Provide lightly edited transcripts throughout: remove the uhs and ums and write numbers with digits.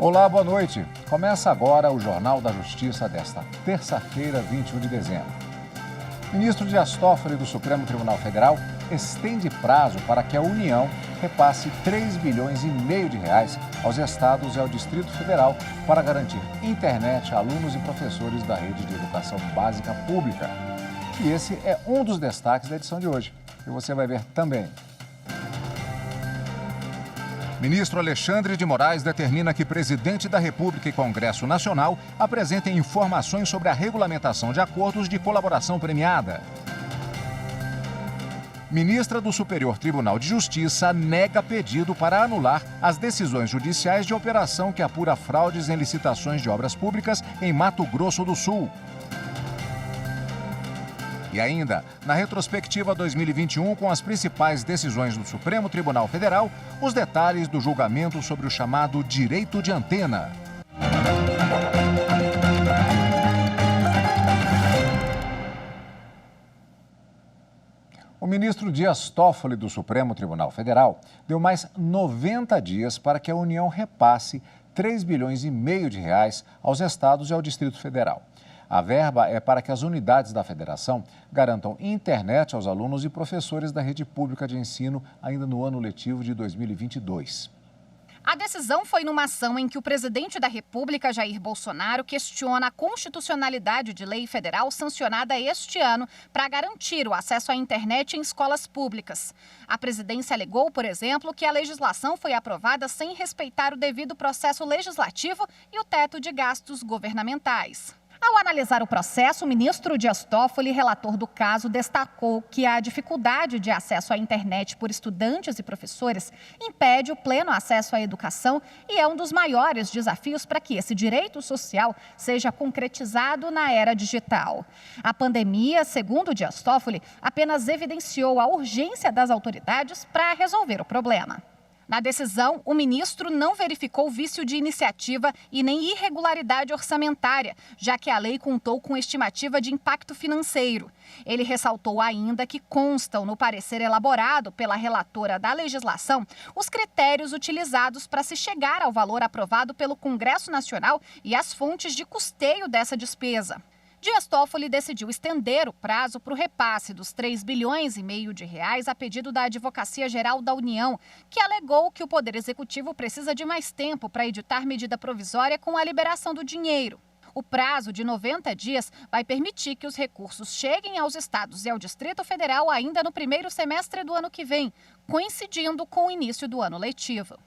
Olá, boa noite. Começa agora o Jornal da Justiça desta terça-feira, 21 de dezembro. O ministro Dias Toffoli do Supremo Tribunal Federal estende prazo para que a União repasse 3,5 bilhões de reais aos estados e ao Distrito Federal para garantir internet a alunos e professores da rede de educação básica pública. E esse é um dos destaques da edição de hoje, que você vai ver também. Ministro Alexandre de Moraes determina que Presidente da República e Congresso Nacional apresentem informações sobre a regulamentação de acordos de colaboração premiada. Ministra do Superior Tribunal de Justiça nega pedido para anular as decisões judiciais de operação que apura fraudes em licitações de obras públicas em Mato Grosso do Sul. E ainda, na retrospectiva 2021, com as principais decisões do Supremo Tribunal Federal, os detalhes do julgamento sobre o chamado direito de antena. O ministro Dias Toffoli do Supremo Tribunal Federal deu mais 90 dias para que a União repasse 3,5 bilhões de reais aos estados e ao Distrito Federal. A verba é para que as unidades da federação garantam internet aos alunos e professores da rede pública de ensino ainda no ano letivo de 2022. A decisão foi numa ação em que o presidente da República, Jair Bolsonaro, questiona a constitucionalidade de lei federal sancionada este ano para garantir o acesso à internet em escolas públicas. A presidência alegou, por exemplo, que a legislação foi aprovada sem respeitar o devido processo legislativo e o teto de gastos governamentais. Ao analisar o processo, o ministro Dias Toffoli, relator do caso, destacou que a dificuldade de acesso à internet por estudantes e professores impede o pleno acesso à educação e é um dos maiores desafios para que esse direito social seja concretizado na era digital. A pandemia, segundo Dias Toffoli, apenas evidenciou a urgência das autoridades para resolver o problema. Na decisão, o ministro não verificou vício de iniciativa e nem irregularidade orçamentária, já que a lei contou com estimativa de impacto financeiro. Ele ressaltou ainda que constam no parecer elaborado pela relatora da legislação os critérios utilizados para se chegar ao valor aprovado pelo Congresso Nacional e as fontes de custeio dessa despesa. Dias Toffoli decidiu estender o prazo para o repasse dos 3,5 bilhões de reais a pedido da Advocacia Geral da União, que alegou que o Poder Executivo precisa de mais tempo para editar medida provisória com a liberação do dinheiro. O prazo de 90 dias vai permitir que os recursos cheguem aos estados e ao Distrito Federal ainda no primeiro semestre do ano que vem, coincidindo com o início do ano letivo.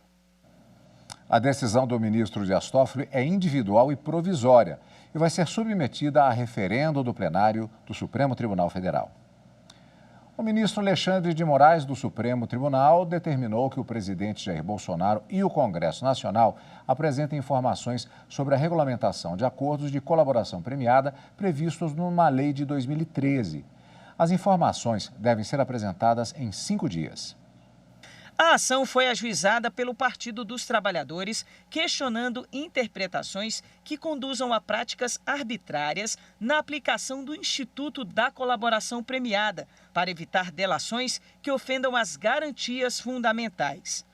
A decisão do ministro Dias Toffoli é individual e provisória e vai ser submetida a referendo do plenário do Supremo Tribunal Federal. O ministro Alexandre de Moraes do Supremo Tribunal determinou que o presidente Jair Bolsonaro e o Congresso Nacional apresentem informações sobre a regulamentação de acordos de colaboração premiada previstos numa lei de 2013. As informações devem ser apresentadas em 5 dias. A ação foi ajuizada pelo Partido dos Trabalhadores, questionando interpretações que conduzam a práticas arbitrárias na aplicação do Instituto da Colaboração Premiada, para evitar delações que ofendam as garantias fundamentais.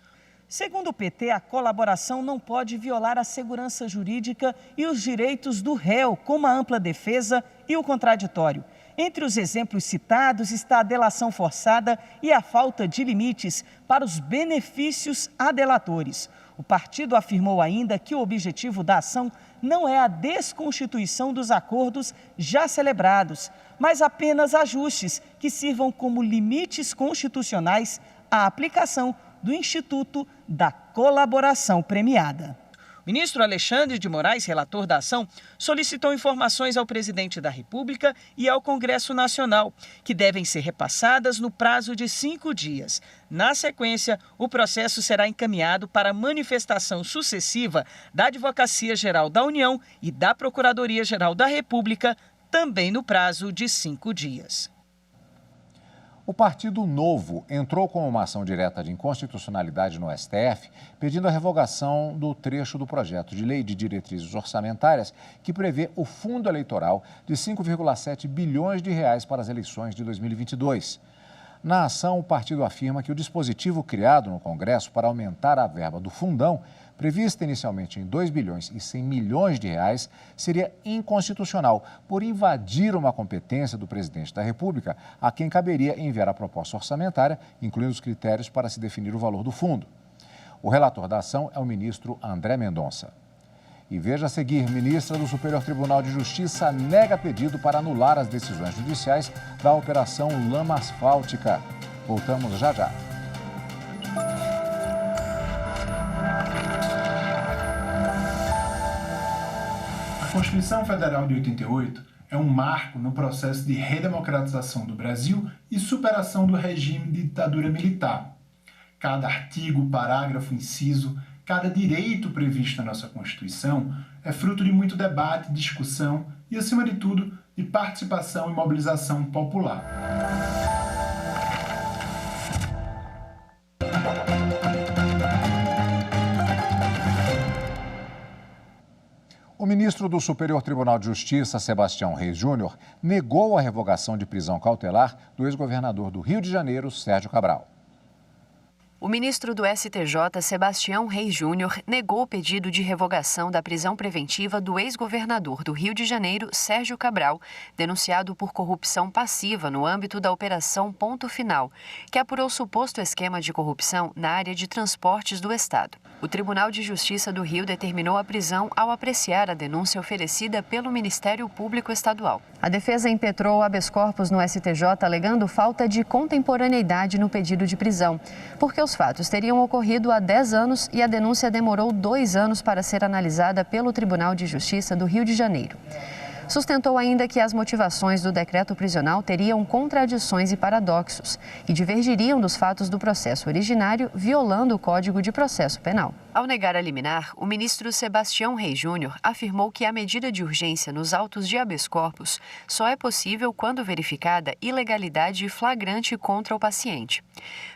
Segundo o PT, a colaboração não pode violar a segurança jurídica e os direitos do réu, como a ampla defesa e o contraditório. Entre os exemplos citados está a delação forçada e a falta de limites para os benefícios a delatores. O partido afirmou ainda que o objetivo da ação não é a desconstituição dos acordos já celebrados, mas apenas ajustes que sirvam como limites constitucionais à aplicação do Instituto da Colaboração Premiada. O ministro Alexandre de Moraes, relator da ação, solicitou informações ao presidente da República e ao Congresso Nacional, que devem ser repassadas no prazo de 5 dias. Na sequência, o processo será encaminhado para manifestação sucessiva da Advocacia Geral da União e da Procuradoria-Geral da República, também no prazo de 5 dias. O Partido Novo entrou com uma ação direta de inconstitucionalidade no STF, pedindo a revogação do trecho do projeto de lei de diretrizes orçamentárias que prevê o fundo eleitoral de 5,7 bilhões de reais para as eleições de 2022. Na ação, o partido afirma que o dispositivo criado no Congresso para aumentar a verba do fundão prevista inicialmente em 2 bilhões e 100 milhões de reais, seria inconstitucional por invadir uma competência do presidente da República, a quem caberia enviar a proposta orçamentária, incluindo os critérios para se definir o valor do fundo. O relator da ação é o ministro André Mendonça. E veja a seguir, ministra do Superior Tribunal de Justiça nega pedido para anular as decisões judiciais da Operação Lama Asfáltica. Voltamos já já. A Constituição Federal de 88 é um marco no processo de redemocratização do Brasil e superação do regime de ditadura militar. Cada artigo, parágrafo, inciso, cada direito previsto na nossa Constituição é fruto de muito debate, discussão e, acima de tudo, de participação e mobilização popular. O ministro do Superior Tribunal de Justiça, Sebastião Reis Júnior, negou a revogação de prisão cautelar do ex-governador do Rio de Janeiro, Sérgio Cabral. O ministro do STJ, Sebastião Reis Júnior, negou o pedido de revogação da prisão preventiva do ex-governador do Rio de Janeiro, Sérgio Cabral, denunciado por corrupção passiva no âmbito da Operação Ponto Final, que apurou suposto esquema de corrupção na área de transportes do Estado. O Tribunal de Justiça do Rio determinou a prisão ao apreciar a denúncia oferecida pelo Ministério Público Estadual. A defesa impetrou habeas corpus no STJ alegando falta de contemporaneidade no pedido de prisão, porque os fatos teriam ocorrido há 10 anos e a denúncia demorou 2 anos para ser analisada pelo Tribunal de Justiça do Rio de Janeiro. Sustentou ainda que as motivações do decreto prisional teriam contradições e paradoxos e divergiriam dos fatos do processo originário, violando o Código de Processo Penal. Ao negar a liminar, o ministro Sebastião Reis Júnior afirmou que a medida de urgência nos autos de habeas corpus só é possível quando verificada ilegalidade flagrante contra o paciente.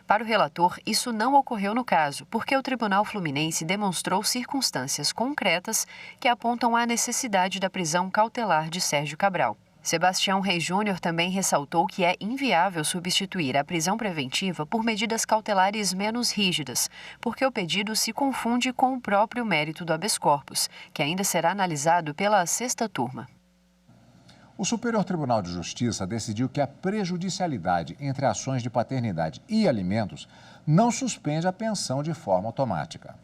Para o relator, isso não ocorreu no caso, porque o Tribunal Fluminense demonstrou circunstâncias concretas que apontam à necessidade da prisão cautelar de Sérgio Cabral. Sebastião Reis Júnior também ressaltou que é inviável substituir a prisão preventiva por medidas cautelares menos rígidas, porque o pedido se confunde com o próprio mérito do habeas corpus, que ainda será analisado pela 6ª turma. O Superior Tribunal de Justiça decidiu que a prejudicialidade entre ações de paternidade e alimentos não suspende a pensão de forma automática.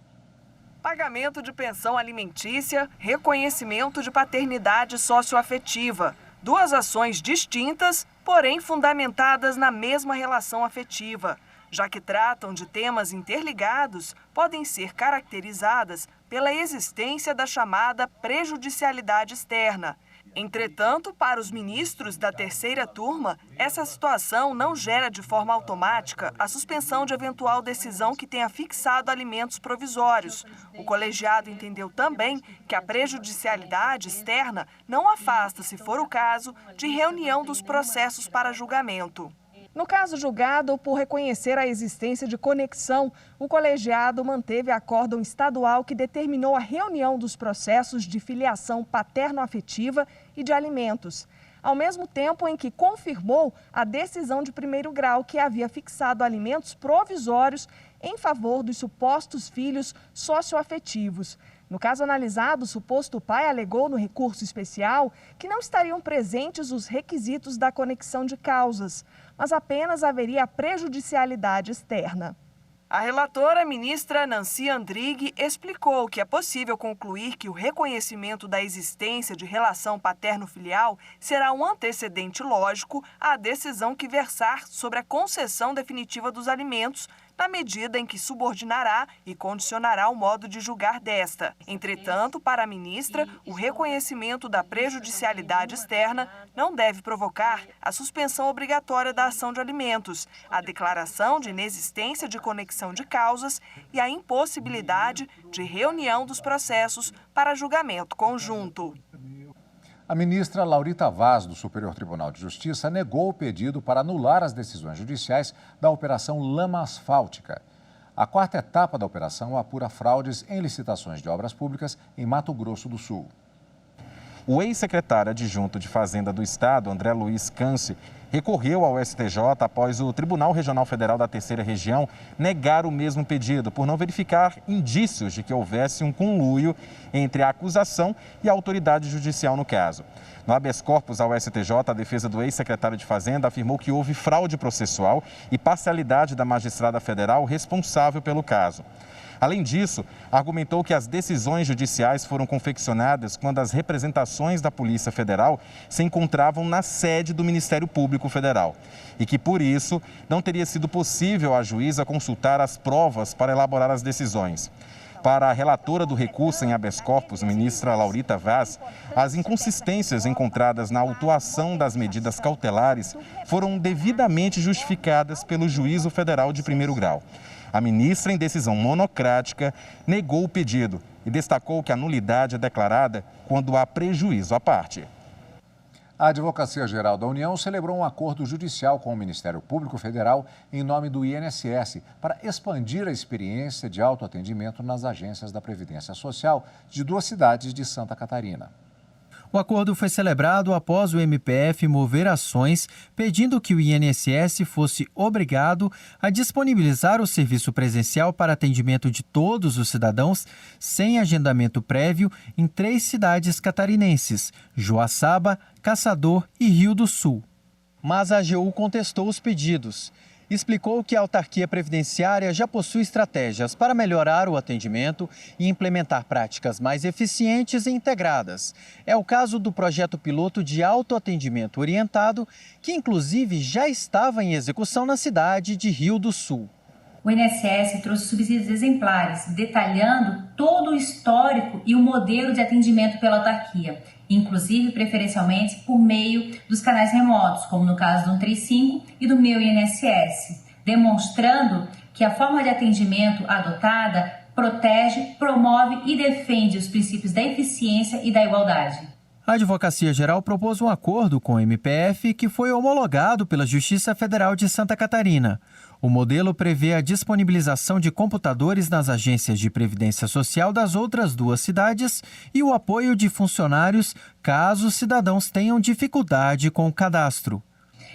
Pagamento de pensão alimentícia, reconhecimento de paternidade socioafetiva. 2 ações distintas, porém fundamentadas na mesma relação afetiva. Já que tratam de temas interligados, podem ser caracterizadas pela existência da chamada prejudicialidade externa. Entretanto, para os ministros da 3ª turma, essa situação não gera de forma automática a suspensão de eventual decisão que tenha fixado alimentos provisórios. O colegiado entendeu também que a prejudicialidade externa não afasta, se for o caso, de reunião dos processos para julgamento. No caso julgado por reconhecer a existência de conexão, o colegiado manteve acórdão estadual que determinou a reunião dos processos de filiação paterno-afetiva e de alimentos, ao mesmo tempo em que confirmou a decisão de 1º grau que havia fixado alimentos provisórios em favor dos supostos filhos socioafetivos. No caso analisado, o suposto pai alegou no recurso especial que não estariam presentes os requisitos da conexão de causas, mas apenas haveria prejudicialidade externa. A relatora, ministra Nancy Andrighi, explicou que é possível concluir que o reconhecimento da existência de relação paterno-filial será um antecedente lógico à decisão que versar sobre a concessão definitiva dos alimentos, na medida em que subordinará e condicionará o modo de julgar desta. Entretanto, para a ministra, o reconhecimento da prejudicialidade externa não deve provocar a suspensão obrigatória da ação de alimentos, a declaração de inexistência de conexão de causas e a impossibilidade de reunião dos processos para julgamento conjunto. A ministra Laurita Vaz, do Superior Tribunal de Justiça, negou o pedido para anular as decisões judiciais da Operação Lama Asfáltica. A 4ª etapa da operação apura fraudes em licitações de obras públicas em Mato Grosso do Sul. O ex-secretário adjunto de Fazenda do Estado, André Luiz Canci, recorreu ao STJ após o Tribunal Regional Federal da Terceira Região negar o mesmo pedido, por não verificar indícios de que houvesse um conluio entre a acusação e a autoridade judicial no caso. No habeas corpus ao STJ, a defesa do ex-secretário de Fazenda afirmou que houve fraude processual e parcialidade da magistrada federal responsável pelo caso. Além disso, argumentou que as decisões judiciais foram confeccionadas quando as representações da Polícia Federal se encontravam na sede do Ministério Público Federal e que, por isso, não teria sido possível à juíza consultar as provas para elaborar as decisões. Para a relatora do recurso em habeas corpus, ministra Laurita Vaz, as inconsistências encontradas na autuação das medidas cautelares foram devidamente justificadas pelo juízo federal de primeiro grau. A ministra, em decisão monocrática, negou o pedido e destacou que a nulidade é declarada quando há prejuízo à parte. A Advocacia Geral da União celebrou um acordo judicial com o Ministério Público Federal em nome do INSS para expandir a experiência de autoatendimento nas agências da Previdência Social de 2 cidades de Santa Catarina. O acordo foi celebrado após o MPF mover ações pedindo que o INSS fosse obrigado a disponibilizar o serviço presencial para atendimento de todos os cidadãos sem agendamento prévio em 3 cidades catarinenses, Joaçaba, Caçador e Rio do Sul. Mas a AGU contestou os pedidos. Explicou que a autarquia previdenciária já possui estratégias para melhorar o atendimento e implementar práticas mais eficientes e integradas. É o caso do projeto piloto de autoatendimento orientado, que inclusive já estava em execução na cidade de Rio do Sul. O INSS trouxe subsídios exemplares, detalhando todo o histórico e o modelo de atendimento pela autarquia, inclusive preferencialmente por meio dos canais remotos, como no caso do 135 e do Meu INSS, demonstrando que a forma de atendimento adotada protege, promove e defende os princípios da eficiência e da igualdade. A Advocacia Geral propôs um acordo com o MPF que foi homologado pela Justiça Federal de Santa Catarina. O modelo prevê a disponibilização de computadores nas agências de previdência social das outras 2 cidades e o apoio de funcionários caso os cidadãos tenham dificuldade com o cadastro.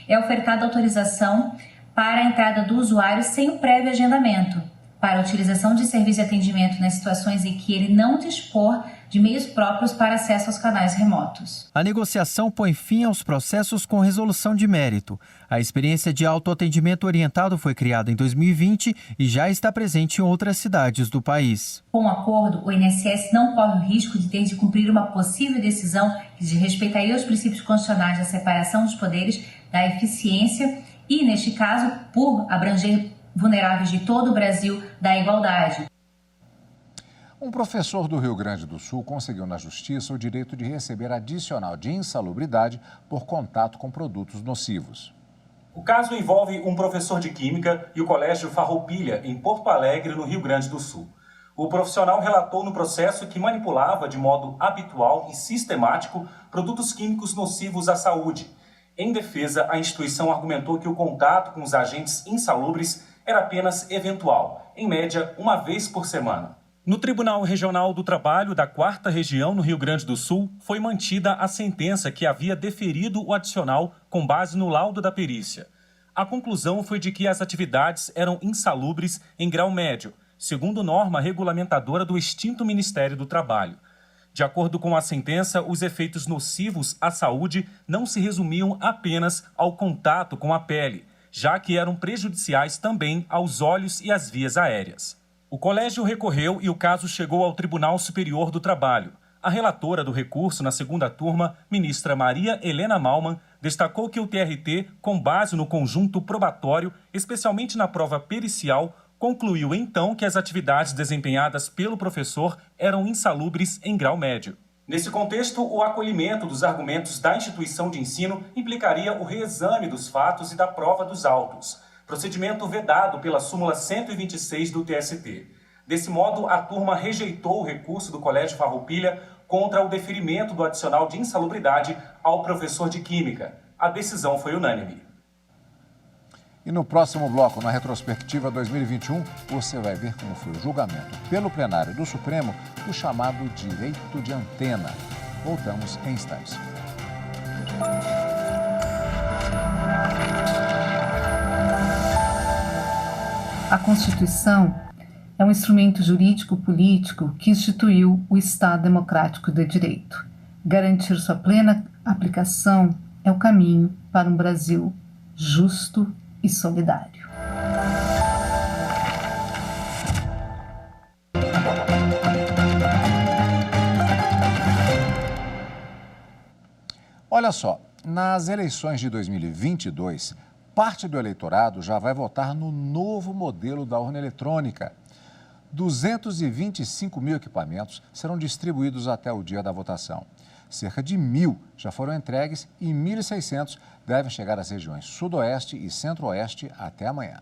É ofertada autorização para a entrada do usuário sem o prévio agendamento, para a utilização de serviço de atendimento nas situações em que ele não dispor de meios próprios para acesso aos canais remotos. A negociação põe fim aos processos com resolução de mérito. A experiência de autoatendimento orientado foi criada em 2020 e já está presente em outras cidades do país. Com o acordo, o INSS não corre o risco de ter de cumprir uma possível decisão que desrespeitaria os princípios constitucionais da separação dos poderes, da eficiência e, neste caso, por abranger vulneráveis de todo o Brasil, da igualdade. Um professor do Rio Grande do Sul conseguiu na Justiça o direito de receber adicional de insalubridade por contato com produtos nocivos. O caso envolve um professor de Química e o Colégio Farroupilha, em Porto Alegre, no Rio Grande do Sul. O profissional relatou no processo que manipulava de modo habitual e sistemático produtos químicos nocivos à saúde. Em defesa, a instituição argumentou que o contato com os agentes insalubres era apenas eventual, em média, 1 vez por semana. No Tribunal Regional do Trabalho da 4ª Região, no Rio Grande do Sul, foi mantida a sentença que havia deferido o adicional com base no laudo da perícia. A conclusão foi de que as atividades eram insalubres em grau médio, segundo norma regulamentadora do extinto Ministério do Trabalho. De acordo com a sentença, os efeitos nocivos à saúde não se resumiam apenas ao contato com a pele, já que eram prejudiciais também aos olhos e às vias aéreas. O colégio recorreu e o caso chegou ao Tribunal Superior do Trabalho. A relatora do recurso na 2ª turma, ministra Maria Helena Malman, destacou que o TRT, com base no conjunto probatório, especialmente na prova pericial, concluiu então que as atividades desempenhadas pelo professor eram insalubres em grau médio. Nesse contexto, o acolhimento dos argumentos da instituição de ensino implicaria o reexame dos fatos e da prova dos autos, procedimento vedado pela súmula 126 do TST. Desse modo, a turma rejeitou o recurso do Colégio Farroupilha contra o deferimento do adicional de insalubridade ao professor de Química. A decisão foi unânime. E no próximo bloco, na retrospectiva 2021, você vai ver como foi o julgamento pelo plenário do Supremo do chamado direito de antena. Voltamos em instantes. A Constituição é um instrumento jurídico-político que instituiu o Estado Democrático de Direito. Garantir sua plena aplicação é o caminho para um Brasil justo e solidário. Olha só, nas eleições de 2022, parte do eleitorado já vai votar no novo modelo da urna eletrônica. 225 mil equipamentos serão distribuídos até o dia da votação. Cerca de 1.000 já foram entregues e 1.600 devem chegar às regiões Sudoeste e Centro-Oeste até amanhã.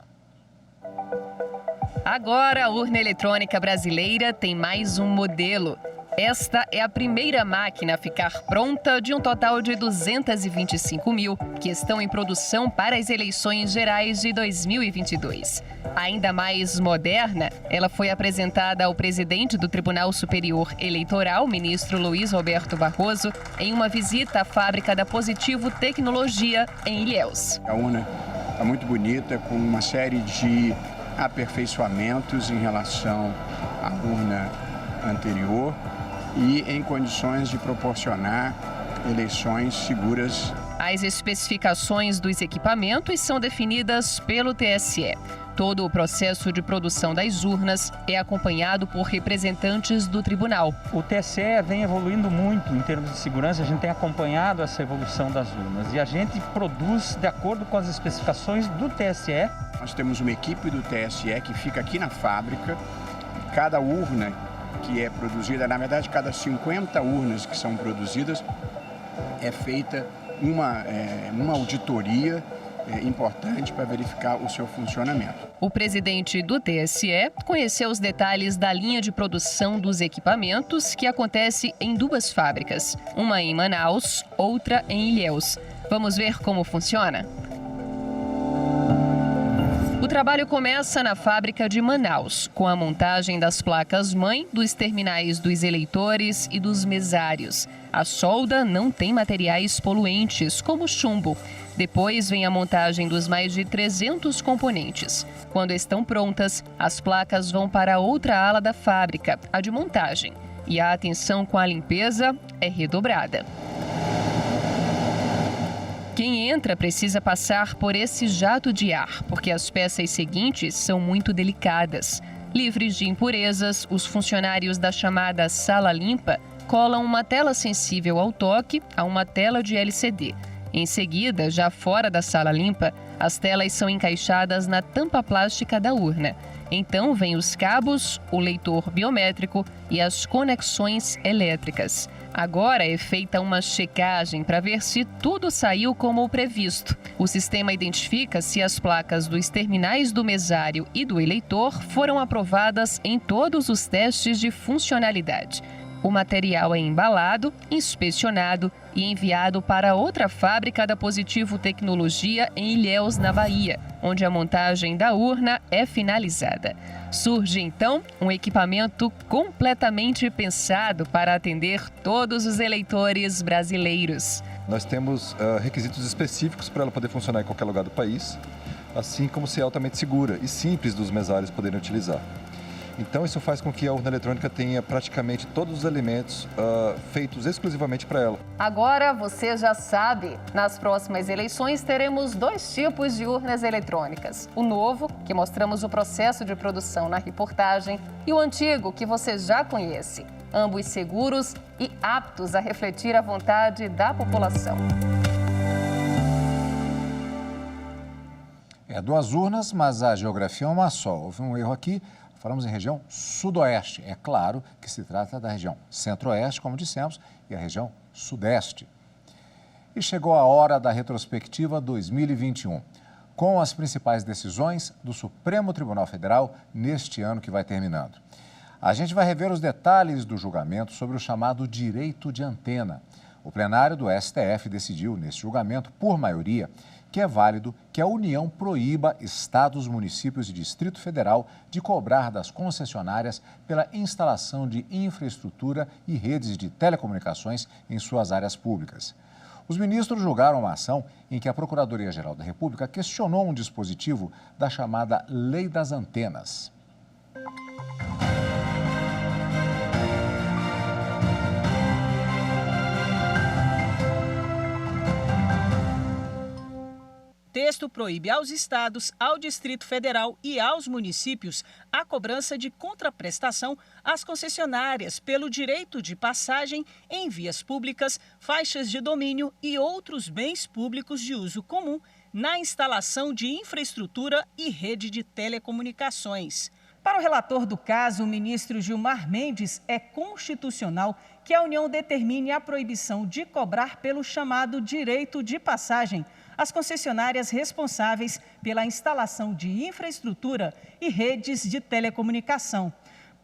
Agora, a urna eletrônica brasileira tem mais um modelo. Esta é a primeira máquina a ficar pronta de um total de 225 mil que estão em produção para as eleições gerais de 2022. Ainda mais moderna, ela foi apresentada ao presidente do Tribunal Superior Eleitoral, ministro Luiz Roberto Barroso, em uma visita à fábrica da Positivo Tecnologia, em Ilhéus. A urna está muito bonita, com uma série de aperfeiçoamentos em relação à urna anterior e em condições de proporcionar eleições seguras. As especificações dos equipamentos são definidas pelo TSE. Todo o processo de produção das urnas é acompanhado por representantes do tribunal. O TSE vem evoluindo muito em termos de segurança, a gente tem acompanhado essa evolução das urnas e a gente produz de acordo com as especificações do TSE. Nós temos uma equipe do TSE que fica aqui na fábrica. Cada urna que é produzida, na verdade, cada 50 urnas que são produzidas, é feita uma auditoria importante para verificar o seu funcionamento. O presidente do TSE conheceu os detalhes da linha de produção dos equipamentos, que acontece em duas fábricas, uma em Manaus, outra em Ilhéus. Vamos ver como funciona? O trabalho começa na fábrica de Manaus, com a montagem das placas-mãe, dos terminais dos eleitores e dos mesários. A solda não tem materiais poluentes, como chumbo. Depois vem a montagem dos mais de 300 componentes. Quando estão prontas, as placas vão para outra ala da fábrica, a de montagem. E a atenção com a limpeza é redobrada. Quem entra precisa passar por esse jato de ar, porque as peças seguintes são muito delicadas. Livres de impurezas, os funcionários da chamada sala limpa colam uma tela sensível ao toque a uma tela de LCD. Em seguida, já fora da sala limpa, as telas são encaixadas na tampa plástica da urna. Então, vêm os cabos, o leitor biométrico e as conexões elétricas. Agora é feita uma checagem para ver se tudo saiu como o previsto. O sistema identifica se as placas dos terminais do mesário e do eleitor foram aprovadas em todos os testes de funcionalidade. O material é embalado, inspecionado e enviado para outra fábrica da Positivo Tecnologia em Ilhéus, na Bahia, onde a montagem da urna é finalizada. Surge, então, um equipamento completamente pensado para atender todos os eleitores brasileiros. Nós temos requisitos específicos para ela poder funcionar em qualquer lugar do país, assim como ser altamente segura e simples dos mesários poderem utilizar. Então, isso faz com que a urna eletrônica tenha praticamente todos os elementos feitos exclusivamente para ela. Agora você já sabe, nas próximas eleições teremos dois tipos de urnas eletrônicas. O novo, que mostramos o processo de produção na reportagem, e o antigo, que você já conhece. Ambos seguros e aptos a refletir a vontade da população. É duas urnas, mas a geografia é uma só. Houve um erro aqui. Falamos em região sudoeste. É claro que se trata da região centro-oeste, como dissemos, e a região sudeste. E chegou a hora da retrospectiva 2021, com as principais decisões do Supremo Tribunal Federal neste ano que vai terminando. A gente vai rever os detalhes do julgamento sobre o chamado direito de antena. O plenário do STF decidiu, nesse julgamento, por maioria, que é válido que a União proíba estados, municípios e Distrito Federal de cobrar das concessionárias pela instalação de infraestrutura e redes de telecomunicações em suas áreas públicas. Os ministros julgaram uma ação em que a Procuradoria-Geral da República questionou um dispositivo da chamada Lei das Antenas. O texto proíbe aos estados, ao Distrito Federal e aos municípios a cobrança de contraprestação às concessionárias pelo direito de passagem em vias públicas, faixas de domínio e outros bens públicos de uso comum na instalação de infraestrutura e rede de telecomunicações. Para o relator do caso, o ministro Gilmar Mendes, é constitucional que a União determine a proibição de cobrar pelo chamado direito de passagem as concessionárias responsáveis pela instalação de infraestrutura e redes de telecomunicação.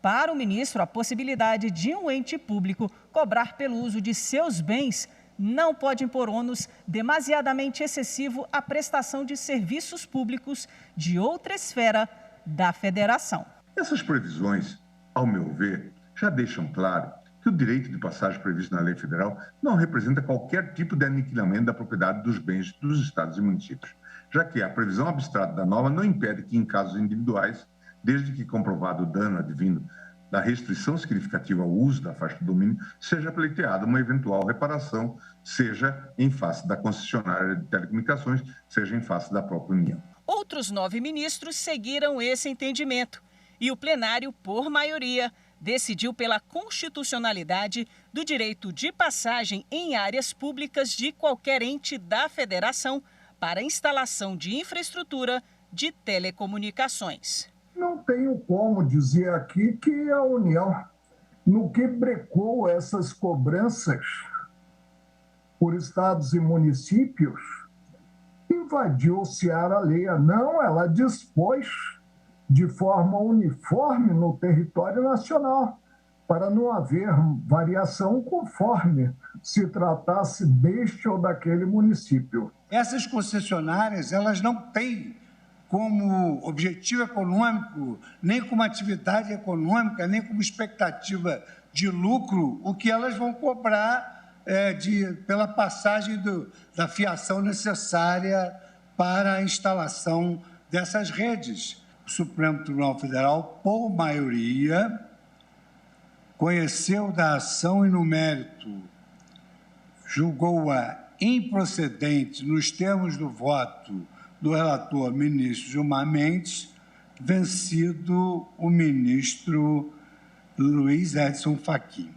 Para o ministro, a possibilidade de um ente público cobrar pelo uso de seus bens não pode impor ônus demasiadamente excessivo à prestação de serviços públicos de outra esfera da federação. Essas previsões, ao meu ver, já deixam claro que o direito de passagem previsto na lei federal não representa qualquer tipo de aniquilamento da propriedade dos bens dos estados e municípios, já que a previsão abstrata da norma não impede que, em casos individuais, desde que comprovado o dano advindo da restrição significativa ao uso da faixa de domínio, seja pleiteada uma eventual reparação, seja em face da concessionária de telecomunicações, seja em face da própria União. Outros 9 ministros seguiram esse entendimento e o plenário, por maioria, decidiu pela constitucionalidade do direito de passagem em áreas públicas de qualquer ente da federação para instalação de infraestrutura de telecomunicações. Não tenho como dizer aqui que a União, no que brecou essas cobranças por estados e municípios, invadiu o seara alheia. Não, ela dispôs de forma uniforme no território nacional, para não haver variação conforme se tratasse deste ou daquele município. Essas concessionárias, elas não têm como objetivo econômico, nem como atividade econômica, nem como expectativa de lucro, o que elas vão cobrar pela passagem da fiação necessária para a instalação dessas redes. O Supremo Tribunal Federal, por maioria, conheceu da ação e no mérito julgou-a improcedente nos termos do voto do relator ministro Gilmar Mendes, vencido o ministro Luiz Edson Fachin.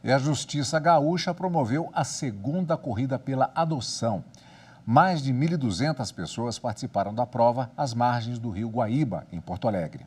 E a Justiça Gaúcha promoveu a segunda corrida pela adoção. Mais de 1.200 pessoas participaram da prova às margens do rio Guaíba, em Porto Alegre.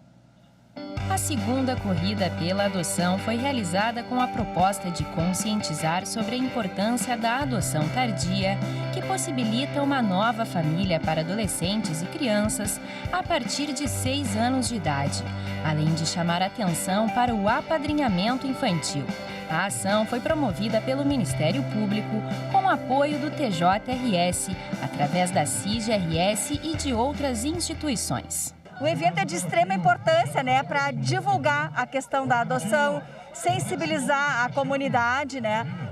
A segunda corrida pela adoção foi realizada com a proposta de conscientizar sobre a importância da adoção tardia, que possibilita uma nova família para adolescentes e crianças a partir de 6 anos de idade, além de chamar atenção para o apadrinhamento infantil. A ação foi promovida pelo Ministério Público com apoio do TJRS, através da CIGRS e de outras instituições. O evento é de extrema importância, para divulgar a questão da adoção, sensibilizar a comunidade,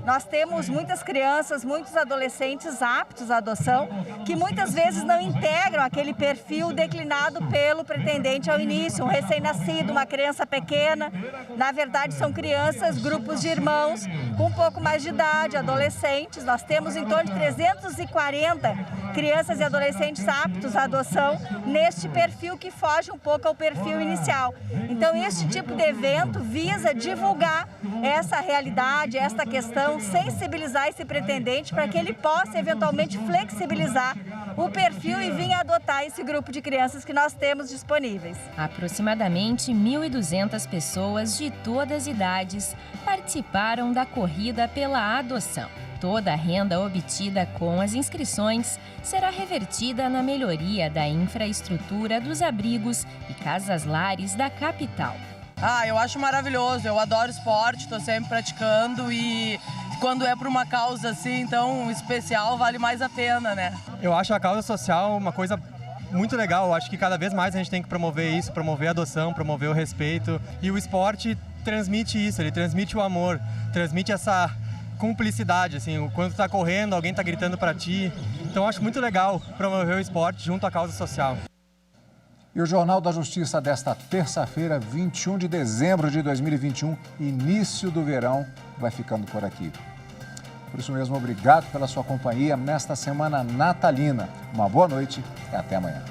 Nós temos muitas crianças, muitos adolescentes aptos à adoção, que muitas vezes não integram aquele perfil declinado pelo pretendente ao início, um recém-nascido, uma criança pequena. Na verdade, são crianças, grupos de irmãos com um pouco mais de idade, adolescentes. Nós temos em torno de 340 crianças e adolescentes aptos à adoção neste perfil que foge um pouco ao perfil inicial. Então, este tipo de evento visa divulgar essa realidade, esta questão, sensibilizar esse pretendente para que ele possa eventualmente flexibilizar o perfil e vir adotar esse grupo de crianças que nós temos disponíveis. Aproximadamente 1.200 pessoas de todas as idades participaram da corrida pela adoção. Toda a renda obtida com as inscrições será revertida na melhoria da infraestrutura dos abrigos e casas-lares da capital. Eu acho maravilhoso, eu adoro esporte, estou sempre praticando e quando é por uma causa assim tão especial, vale mais a pena, Eu acho a causa social uma coisa muito legal. Eu acho que cada vez mais a gente tem que promover isso, promover a adoção, promover o respeito. E o esporte transmite isso, ele transmite o amor, transmite essa cumplicidade, assim, quando tu tá correndo, alguém tá gritando para ti. Então eu acho muito legal promover o esporte junto à causa social. E o Jornal da Justiça desta terça-feira, 21 de dezembro de 2021, início do verão, vai ficando por aqui. Por isso mesmo, obrigado pela sua companhia nesta semana natalina. Uma boa noite e até amanhã.